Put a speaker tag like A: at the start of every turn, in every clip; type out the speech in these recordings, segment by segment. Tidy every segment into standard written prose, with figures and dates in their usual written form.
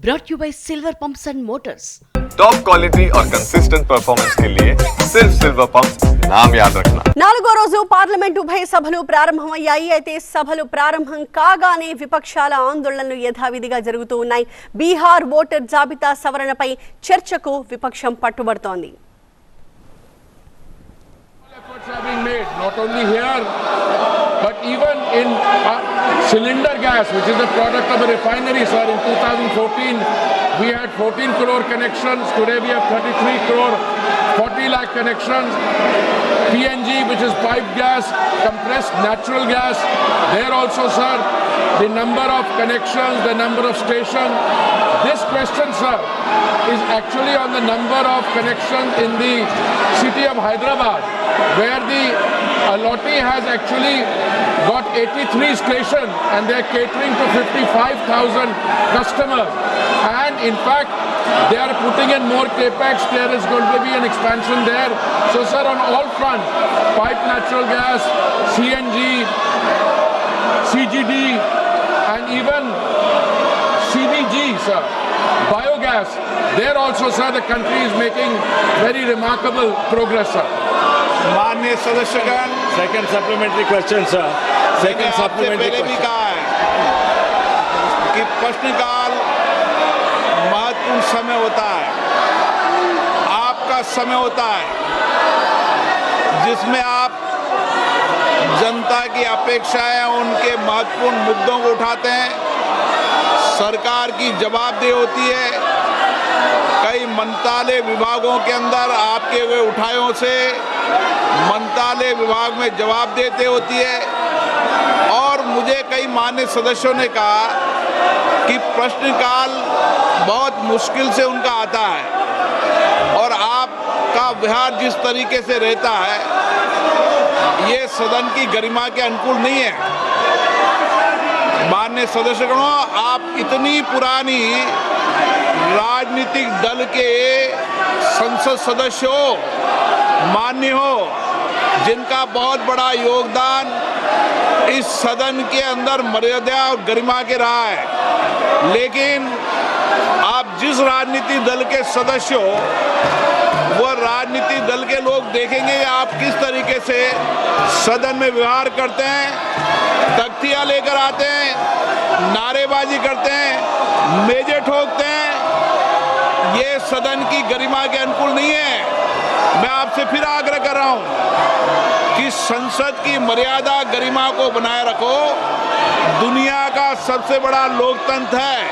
A: brought you by Silver Pumps and Motors.
B: Top quality और consistent performance के लिए सिर्फ सिल्वर पंप्स नाम याद रखना।
C: నాలుగో రోజు పార్లమెంట్ ఉభయ సభలు ప్రారంభమయ్యాయి. అయితే సభలు ప్రారంభం కాగానే విపక్షాల ఆందోళనలు యథావిధిగా జరుగుతూ ఉన్నాయి. బీహార్ ఓటర్ జాబితా సవరణపై చర్చకు విపక్షం పట్టుబడుతోంది.
D: Not only here, but even in cylinder gas, which is a product of the refinery, sir. In 2014, we had 14 crore connections. Today we have 33 crore, 40 lakh connections. PNG, which is piped gas, compressed natural gas. There also, sir, the number of connections, the number of stations. This question, sir, is actually on the number of connections in the city of Hyderabad, where the Allotee has actually got 83 stations and they are catering to 55,000 customers. And in fact, they are putting in more capex. There is going to be an expansion there. So, sir, on all fronts, piped natural gas, CNG, CGD, and even CBG, sir, biogas. There also, sir, the country is making very remarkable progress, sir.
E: माननीय सदस्यगण,
F: second supplementary question sir, second supplementary
E: पहले भी कहा है कि प्रश्नकाल महत्वपूर्ण समय होता है, आपका समय होता है जिसमें आप जनता की अपेक्षाएं, उनके महत्वपूर्ण मुद्दों को उठाते हैं। सरकार की जवाबदेही होती है। कई मंत्रालय विभागों के अंदर आपके हुए उठायों से मंत्रालय विभाग में जवाब देते होती है। और मुझे कई मान्य सदस्यों ने कहा कि प्रश्नकाल बहुत मुश्किल से उनका आता है और आपका व्यवहार जिस तरीके से रहता है ये सदन की गरिमा के अनुकूल नहीं है। माननीय सदस्यगणों, आप इतनी पुरानी राजनीतिक दल के संसद सदस्य हो, मान्य हो, जिनका बहुत बड़ा योगदान इस सदन के अंदर मर्यादा और गरिमा के रहा है। लेकिन आप जिस राजनीतिक दल के सदस्य हो वो राजनीतिक दल के लोग देखेंगे आप किस तरीके से सदन में व्यवहार करते हैं, तख्तियां लेकर आते हैं, नारेबाजी करते हैं, मेजे ठोकते हैं। ये सदन की गरिमा के अनुकूल नहीं है। मैं आपसे फिर आग्रह कर रहा हूं कि संसद की मर्यादा गरिमा को बनाए रखो। दुनिया का सबसे बड़ा लोकतंत्र है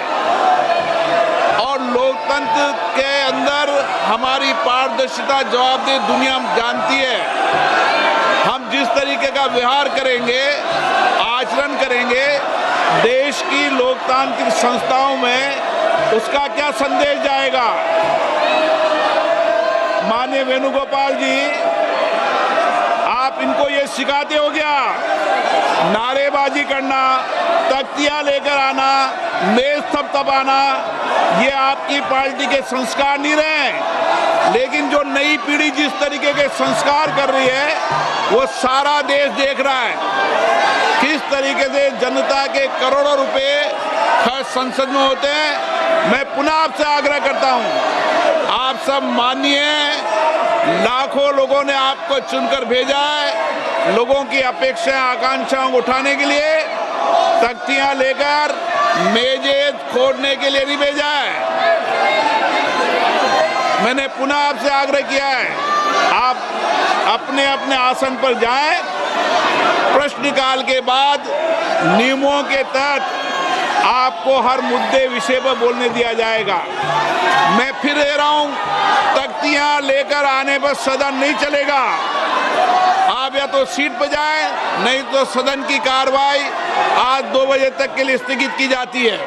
E: और लोकतंत्र के अंदर हमारी पारदर्शिता जवाबदेही दुनिया जानती है। हम जिस तरीके का व्यवहार करेंगे, आचरण करेंगे देश की लोकतांत्रिक संस्थाओं में, उसका क्या संदेश जाएगा। माननीय वेणुगोपाल जी, आप इनको ये सिखाते हो क्या? नारेबाजी करना, तख्तियां लेकर आना, मेज थपथपाना, ये आपकी पार्टी के संस्कार नहीं रहे। लेकिन जो नई पीढ़ी जिस तरीके के संस्कार कर रही है वो सारा देश देख रहा है। किस तरीके से जनता के करोड़ों रुपए खर्च संसद में होते हैं। मैं पुनः आपसे आग्रह करता हूं, आप सब मानिए, लाखों लोगों ने आपको चुनकर भेजा है लोगों की अपेक्षाएं, आकांक्षाओं को उठाने के लिए, तख्तियां लेकर मेजे खोदने के लिए नहीं भेजा है। मैंने पुनः आपसे आग्रह किया है आप अपने अपने आसन पर जाएं। प्रश्नकाल के बाद नियमों के तहत आपको हर मुद्दे विषय पर बोलने दिया जाएगा। मैं फिर कह रहा हूं, तख्तियां लेकर आने पर सदन नहीं चलेगा। आप या तो सीट पर जाएं, नहीं तो सदन की कार्रवाई आज 2 बजे तक के लिए स्थगित की जाती है।